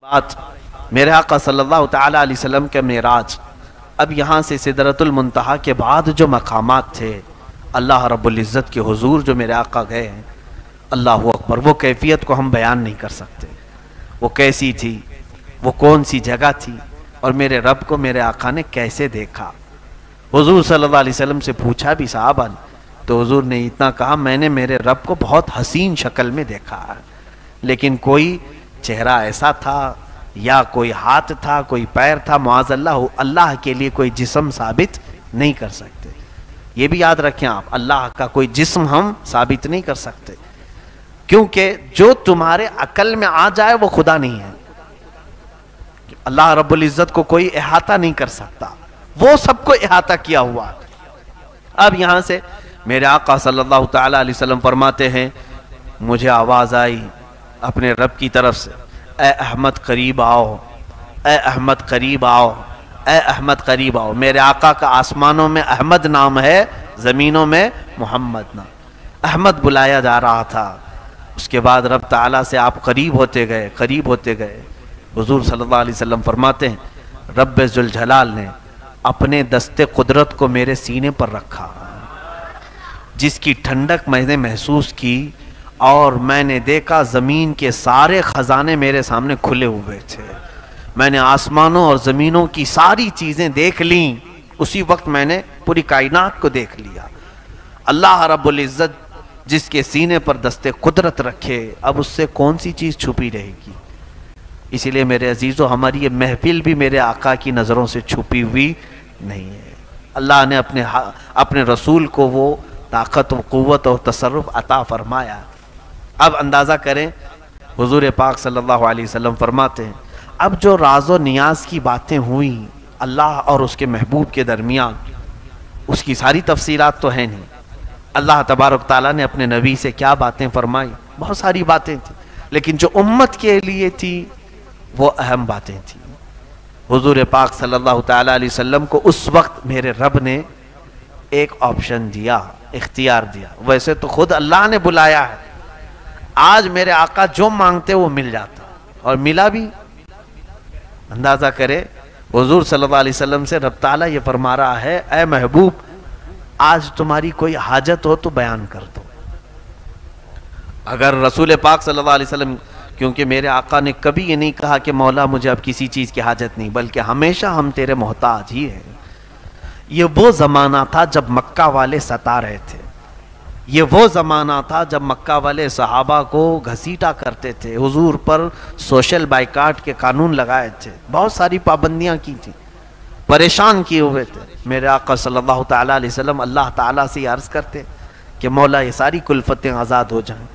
بات میرے آقا صلی اللہ تعالیٰ علیہ وسلم کے معراج، اب یہاں سے سدرۃ المنتہا کے بعد جو مقامات تھے اللہ رب العزت کے حضور جو میرے آقا گئے ہیں، اللہ اکبر، وہ کیفیت کو ہم بیان نہیں کر سکتے، وہ کیسی تھی، وہ کون سی جگہ تھی، اور میرے رب کو میرے آقا نے کیسے دیکھا۔ حضور صلی اللہ علیہ وسلم سے پوچھا بھی صحابہ نے، تو حضور نے اتنا کہا، میں نے میرے رب کو بہت حسین شکل میں دیکھا ہے، لیکن کوئی چہرہ ایسا تھا یا کوئی ہاتھ تھا، کوئی پیر تھا، معاذ اللہ، اللہ کے لیے کوئی جسم ثابت نہیں کر سکتے۔ یہ بھی یاد رکھیں آپ، اللہ کا کوئی جسم ہم ثابت نہیں کر سکتے، کیونکہ جو تمہارے عقل میں آ جائے وہ خدا نہیں ہے۔ اللہ رب العزت کو کوئی احاطہ نہیں کر سکتا، وہ سب کو احاطہ کیا ہوا۔ اب یہاں سے میرے آقا صلی اللہ تعالیٰ علیہ وسلم فرماتے ہیں، مجھے آواز آئی اپنے رب کی طرف سے، اے احمد قریب آؤ، اے احمد قریب آؤ، اے احمد قریب آؤ۔ میرے آقا کا آسمانوں میں احمد نام ہے، زمینوں میں محمد نام، احمد بلایا جا رہا تھا۔ اس کے بعد رب تعالیٰ سے آپ قریب ہوتے گئے، قریب ہوتے گئے۔ حضور صلی اللہ علیہ وسلم فرماتے ہیں، رب ذوالجلال نے اپنے دست قدرت کو میرے سینے پر رکھا، جس کی ٹھنڈک میں نے محسوس کی، اور میں نے دیکھا زمین کے سارے خزانے میرے سامنے کھلے ہوئے تھے۔ میں نے آسمانوں اور زمینوں کی ساری چیزیں دیکھ لیں، اسی وقت میں نے پوری کائنات کو دیکھ لیا۔ اللہ رب العزت جس کے سینے پر دست قدرت رکھے، اب اس سے کون سی چیز چھپی رہے گی؟ اسی لیے میرے عزیزو، ہماری یہ محفل بھی میرے آقا کی نظروں سے چھپی ہوئی نہیں ہے۔ اللہ نے اپنے رسول کو وہ طاقت و قوت اور تصرف عطا فرمایا۔ اب اندازہ کریں، حضور پاک صلی اللہ علیہ وسلم فرماتے ہیں، اب جو راز و نیاز کی باتیں ہوئیں اللہ اور اس کے محبوب کے درمیان، اس کی ساری تفصیلات تو ہیں نہیں۔ اللہ تبارک تعالیٰ نے اپنے نبی سے کیا باتیں فرمائی، بہت ساری باتیں تھیں، لیکن جو امت کے لیے تھی وہ اہم باتیں تھیں۔ حضور پاک صلی اللہ تعالیٰ علیہ وسلم کو اس وقت میرے رب نے ایک آپشن دیا، اختیار دیا۔ ویسے تو خود اللہ نے بلایا ہے، آج میرے آقا جو مانگتے وہ مل جاتا، اور ملا بھی۔ اندازہ کرے، حضور صلی اللہ علیہ وسلم سے رب تعالیٰ یہ فرما رہا ہے، اے محبوب، آج تمہاری کوئی حاجت ہو تو بیان کر دو۔ اگر رسول پاک صلی اللہ علیہ وسلم، کیونکہ میرے آقا نے کبھی یہ نہیں کہا کہ مولا مجھے اب کسی چیز کی حاجت نہیں، بلکہ ہمیشہ ہم تیرے محتاج ہی ہیں۔ یہ وہ زمانہ تھا جب مکہ والے ستا رہے تھے، یہ وہ زمانہ تھا جب مکہ والے صحابہ کو گھسیٹا کرتے تھے، حضور پر سوشل بائیکاٹ کے قانون لگائے تھے، بہت ساری پابندیاں کی تھیں، پریشان کیے ہوئے تھے۔ میرے آقا صلی اللہ تعالیٰ علیہ وسلم اللہ تعالیٰ سے یہ عرض کرتے کہ مولا یہ ساری کلفتیں آزاد ہو جائیں،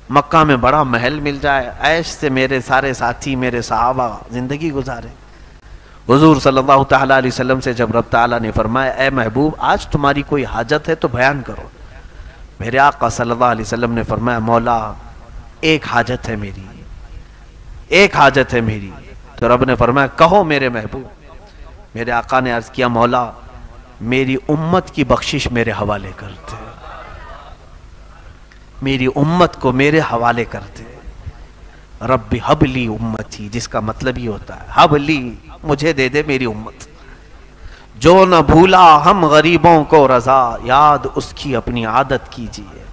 مکہ میں بڑا محل مل جائے، عیش سے میرے سارے ساتھی، میرے صحابہ زندگی گزارے۔ حضور صلی اللہ تعالیٰ علیہ وسلم سے جب رب تعالیٰ نے فرمایا، اے محبوب، آج تمہاری کوئی حاجت ہے تو بیان کرو، میرے آقا صلی اللہ علیہ وسلم نے فرمایا، مولا ایک حاجت ہے میری، ایک حاجت ہے میری۔ تو رب نے فرمایا، کہو میرے محبوب۔ میرے آقا نے عرض کیا، مولا میری امت کی بخشش میرے حوالے کرتے، میری امت کو میرے حوالے کرتے۔ رب حب لی امتی، جس کا مطلب یہ ہوتا ہے، حب لی، مجھے دے دے میری امت۔ جو نہ بھولا ہم غریبوں کو رضا، یاد اس کی اپنی عادت کیجئے۔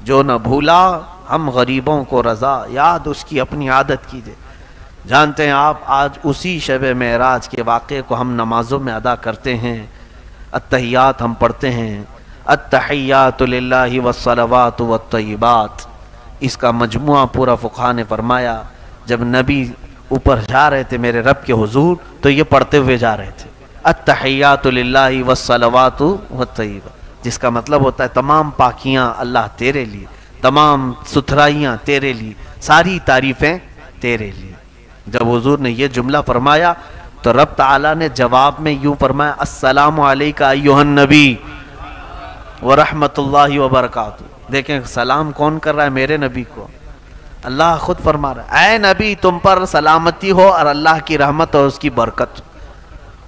جو نہ بھولا ہم غریبوں کو رضا، یاد اس کی اپنی عادت کیجئے۔ جانتے ہیں آپ، آج اسی شب معراج کے واقعے کو ہم نمازوں میں ادا کرتے ہیں، التحیات ہم پڑھتے ہیں، التحیات للہ والصلوات والطیبات۔ اس کا مجموعہ پورا فقہاء نے فرمایا، جب نبی اوپر جا رہے تھے میرے رب کے حضور، تو یہ پڑھتے ہوئے جا رہے تھے، التحیات للہ والصلوات والطیبات، جس کا مطلب ہوتا ہے تمام پاکیاں اللہ تیرے لیے، تمام ستھرائیاں تیرے لیے، ساری تعریفیں تیرے لیے۔ جب حضور نے یہ جملہ فرمایا تو رب تعالیٰ نے جواب میں یوں فرمایا، السلام علیکہ ایھا النبی ورحمۃ اللہ وبرکاتہ۔ دیکھیں سلام کون کر رہا ہے؟ میرے نبی کو اللہ خود فرما رہا ہے، اے نبی تم پر سلامتی ہو اور اللہ کی رحمت اور اس کی برکت۔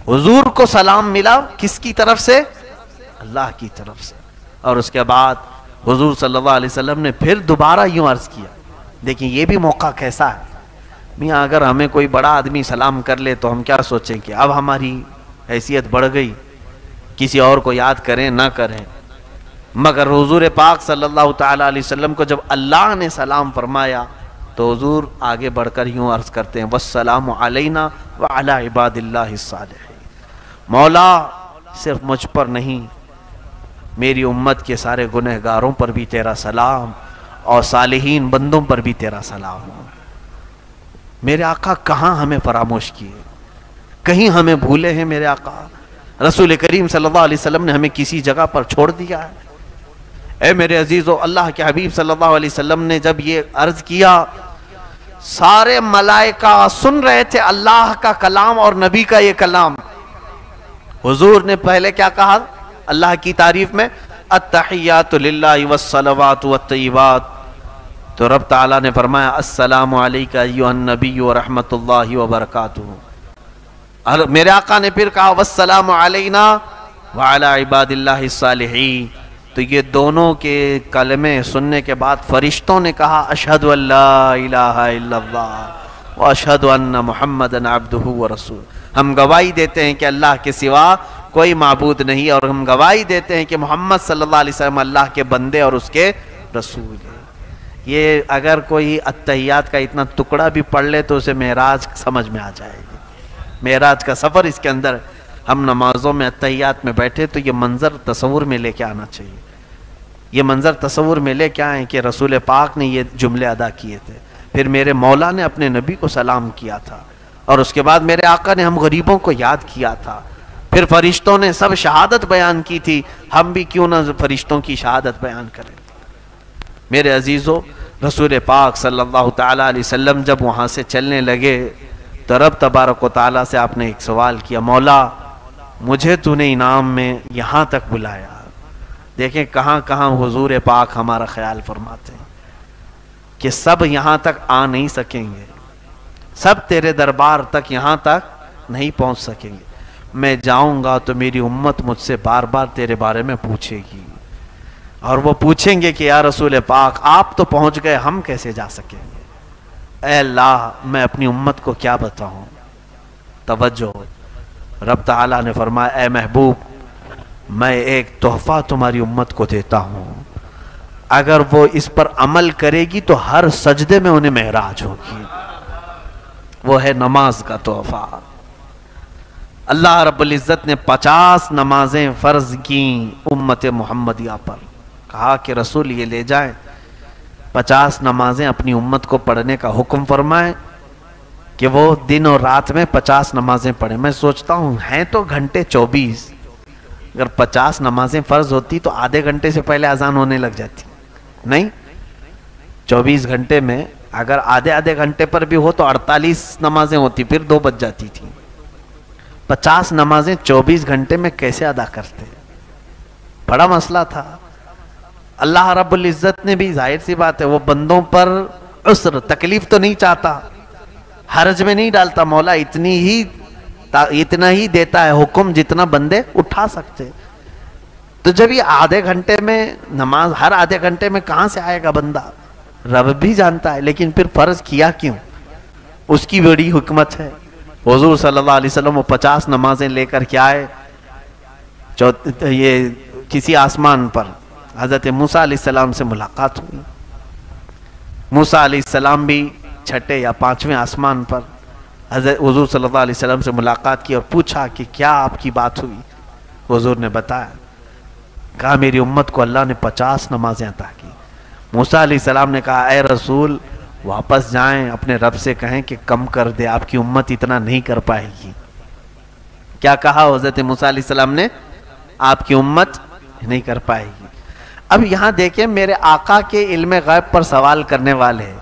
حضور کو سلام ملا کس کی طرف سے؟ اللہ کی طرف سے۔ اور اس کے بعد حضور صلی اللہ علیہ وسلم نے پھر دوبارہ یوں عرض کیا، دیکھیں یہ بھی موقع کیسا ہے، میاں اگر ہمیں کوئی بڑا آدمی سلام کر لے تو ہم کیا سوچیں کہ اب ہماری حیثیت بڑھ گئی، کسی اور کو یاد کریں نہ کریں. مگر حضور پاک صلی اللہ تعالیٰ علیہ وسلم کو جب اللہ نے سلام فرمایا تو حضور آگے بڑھ کر یوں عرض کرتے ہیں والسلام علینا وعلی عباد اللہ الصالحین. مولا صرف مجھ پر نہیں، میری امت کے سارے گنہگاروں پر بھی تیرا سلام اور صالحین بندوں پر بھی تیرا سلام ہو. میرے آقا کہاں ہمیں فراموش کیے، کہیں ہمیں بھولے ہیں میرے آقا؟ رسول کریم صلی اللہ علیہ وسلم نے ہمیں کسی جگہ پر چھوڑ دیا ہے؟ اے میرے عزیزو، اللہ کے حبیب صلی اللہ علیہ وسلم نے جب یہ عرض کیا، سارے ملائکہ سن رہے تھے اللہ کا کلام اور نبی کا یہ کلام. حضور نے پہلے کیا کہا اللہ کی تعریف میں؟ التحیات للہ والصلوات والطیبات. تو رب تعالیٰ نے فرمایا السلام علیکہ ایھا النبی ورحمۃ اللہ وبرکاتہ. اور میرے آقا نے پھر کہا والسلام علینا وعلی عباد اللہ الصالحین. تو یہ دونوں کے کلمے سننے کے بعد فرشتوں نے کہا اشہد ان لا الہ الا اللہ واشہد ان محمدًا عبدہ ورسولہ. ہم گواہی دیتے ہیں کہ اللہ کے سوا کوئی معبود نہیں، اور ہم گواہی دیتے ہیں کہ محمد صلی اللہ علیہ وسلم اللہ کے بندے اور اس کے رسول ہیں. یہ اگر کوئی اتحیات کا اتنا ٹکڑا بھی پڑھ لے تو اسے معراج سمجھ میں آ جائے گی. معراج کا سفر اس کے اندر. ہم نمازوں میں اتحیات میں بیٹھے تو یہ منظر تصور میں لے کے آنا چاہیے. یہ منظر تصور میں لے کے آئیں کہ رسول پاک نے یہ جملے ادا کیے تھے، پھر میرے مولا نے اپنے نبی کو سلام کیا تھا، اور اس کے بعد میرے آقا نے ہم غریبوں کو یاد کیا تھا، پھر فرشتوں نے سب شہادت بیان کی تھی. ہم بھی کیوں نہ فرشتوں کی شہادت بیان کریں؟ میرے عزیزو، رسول پاک صلی اللہ تعالیٰ علیہ وسلم جب وہاں سے چلنے لگے تو رب تبارک و تعالیٰ سے آپ نے ایک سوال کیا، مولا مجھے تو نے انعام میں یہاں تک بلایا. دیکھیں کہاں کہاں حضور پاک ہمارا خیال فرماتے ہیں کہ سب یہاں تک آ نہیں سکیں گے، سب تیرے دربار تک یہاں تک نہیں پہنچ سکیں گے. میں جاؤں گا تو میری امت مجھ سے بار بار تیرے بارے میں پوچھے گی، اور وہ پوچھیں گے کہ یا رسول پاک آپ تو پہنچ گئے، ہم کیسے جا سکیں گے؟ اے اللہ میں اپنی امت کو کیا بتاؤں؟ توجہ، رب تعالیٰ نے فرمایا اے محبوب میں ایک تحفہ تمہاری امت کو دیتا ہوں، اگر وہ اس پر عمل کرے گی تو ہر سجدے میں انہیں معراج ہوگی. وہ ہے نماز کا تحفہ. اللہ رب العزت نے 50 نمازیں فرض کیں امت محمدیہ پر. کہا کہ رسول یہ لے جائیں 50 نمازیں اپنی امت کو پڑھنے کا حکم فرمائیں کہ وہ دن اور رات میں 50 نمازیں پڑھیں. میں سوچتا ہوں ہیں تو گھنٹے 24، اگر 50 نمازیں فرض ہوتی تو آدھے گھنٹے سے پہلے اذان ہونے لگ جاتی. نہیں، 24 گھنٹے میں اگر آدھے گھنٹے پر بھی ہو تو 48 نمازیں ہوتی، پھر 2 بج جاتی تھی. 50 نمازیں 24 گھنٹے میں کیسے ادا کرتے؟ بڑا مسئلہ تھا. اللہ رب العزت نے بھی ظاہر سی بات ہے وہ بندوں پر عسر تکلیف تو نہیں چاہتا، حرج میں نہیں ڈالتا. مولا اتنا ہی دیتا ہے حکم جتنا بندے اٹھا سکتے. تو جب یہ آدھے گھنٹے میں نماز، ہر آدھے گھنٹے میں کہاں سے آئے گا بندہ؟ رب بھی جانتا ہے، لیکن پھر فرض کیا کیوں؟ اس کی بڑی حکمت ہے. حضور صلی اللہ علیہ وسلم وہ 50 نمازیں لے کر کے آئے. یہ کسی آسمان پر حضرت موسیٰ علیہ السلام سے ملاقات ہوئی. موسیٰ علیہ السلام بھی 6 یا 5ویں آسمان پر حضرت حضور صلی اللہ علیہ وسلم سے ملاقات کی اور پوچھا کہ کیا آپ کی بات ہوئی؟ حضور نے بتایا، کہا میری امت کو اللہ نے 50 نمازیں عطا کی. موسیٰ علیہ السلام نے کہا اے رسول واپس جائیں اپنے رب سے کہیں کہ کم کر دے، آپ کی امت اتنا نہیں کر پائے گی. کیا کہا حضرت موسیٰ علیہ السلام نے؟ آپ کی امت نہیں کر پائے گی. اب یہاں دیکھیں میرے آقا کے علم غیب پر سوال کرنے والے ہیں.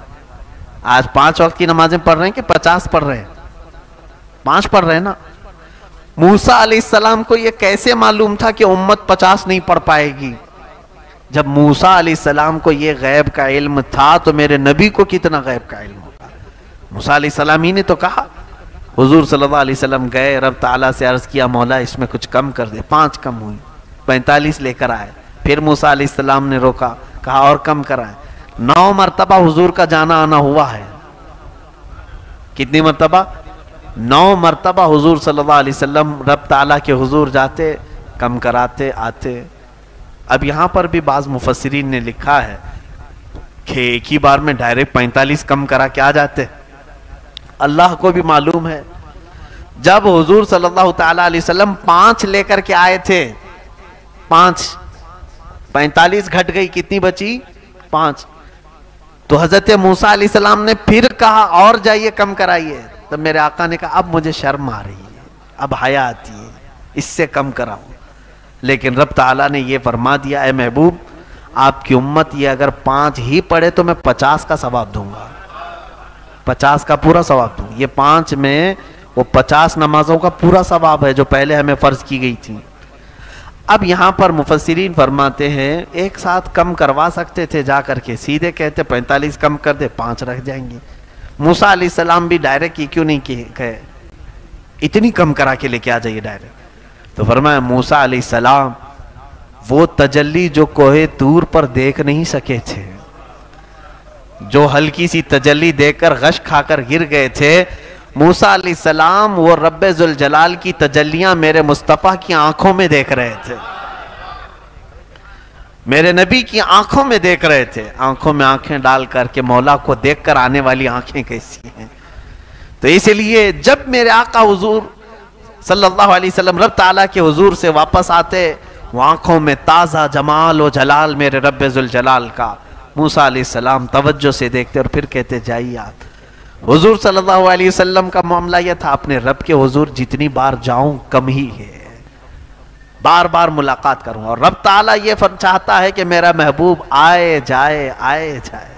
آج 5 وقت کی نمازیں پڑھ رہے ہیں کہ 50 پڑھ رہے ہیں؟ 5 پڑھ رہے ہیں نا. موسیٰ علیہ السلام کو یہ کیسے معلوم تھا کہ امت 50 نہیں پڑھ پائے گی؟ جب موسیٰ علیہ السلام کو یہ غیب کا علم تھا تو میرے نبی کو کتنا غیب کا علم ہوگا؟ موسیٰ علیہ السلام ہی نے تو کہا. حضور صلی اللہ علیہ وسلم گئے رب تعالیٰ سے عرض کیا مولا اس میں کچھ کم کر دے. 5 کم ہوئی، 45 لے کر آئے. پھر موسیٰ علیہ السلام نے روکا، کہا اور کم کرائے. 9 مرتبہ حضور کا جانا آنا ہوا ہے. کتنی مرتبہ؟ 9 مرتبہ حضور صلی اللہ علیہ وسلم رب تعالیٰ کے حضور جاتے، کم کراتے آتے۔ اب یہاں پر بھی بعض مفسرین نے لکھا ہے کہ ایک ہی بار میں ڈائریکٹ 45 کم کرا کے آ جاتے۔ اللہ کو بھی معلوم ہے جب حضور صلی اللہ تعالیٰ علیہ وسلم 5 لے کر کے آئے تھے، 45 گھٹ گئی، کتنی بچی؟ 5۔ تو حضرت موسیٰ علیہ السلام نے پھر کہا اور جائیے کم کرائیے، تب میرے آقا نے کہا اب مجھے شرم آ رہی ہے، اب حیا آتی ہے، اس سے کم کراؤں۔ لیکن رب تعالیٰ نے یہ فرما دیا، اے محبوب آپ کی امت یہ اگر 5 ہی پڑھے تو میں 50 کا ثواب دوں گا، 50 کا پورا ثواب دوں گا۔ یہ 5 میں وہ 50 نمازوں کا پورا ثواب ہے جو پہلے ہمیں فرض کی گئی تھی۔ اب یہاں پر مفسرین فرماتے ہیں ایک ساتھ کم کروا سکتے تھے، جا کر کے سیدھے کہتے 45 کم کر دے، 5 رکھ جائیں گے۔ موسیٰ علیہ السلام بھی ڈائریکٹ یہ کیوں نہیں کہے اتنی کم کرا کے لے کے آ جائیے ڈائریکٹ؟ تو فرمایا موسیٰ علیہ السلام وہ تجلی جو کوہ طور پر دیکھ نہیں سکے تھے، جو ہلکی سی تجلی دیکھ کر غش کھا کر گر گئے تھے، موسیٰ علیہ السلام وہ رب ذوالجلال کی تجلیاں میرے مصطفیٰ کی آنکھوں میں دیکھ رہے تھے، میرے نبی کی آنکھوں میں دیکھ رہے تھے۔ آنکھوں میں آنکھیں ڈال کر کے مولا کو دیکھ کر آنے والی آنکھیں کیسی ہیں؟ تو اس لیے جب میرے آقا حضور صلی اللہ علیہ وسلم رب تعالیٰ کے حضور سے واپس آتے، وہ آنکھوں میں تازہ جمال و جلال میرے رب ذوالجلال کا، موسیٰ علیہ السلام توجہ سے دیکھتے اور پھر کہتے جائیے آپ۔ حضور صلی اللہ علیہ وسلم کا معاملہ یہ تھا، اپنے رب کے حضور جتنی بار جاؤں کم ہی ہے، بار بار ملاقات کروں، اور رب تعالیٰ یہ چاہتا ہے کہ میرا محبوب آئے جائے آئے جائے۔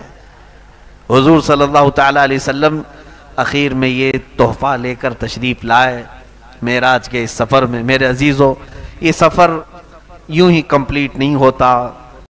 حضور صلی اللہ تعالیٰ علیہ وسلم اخیر میں یہ تحفہ لے کر تشریف لائے معراج کے اس سفر میں۔ میرے عزیزو، یہ سفر یوں ہی کمپلیٹ نہیں ہوتا،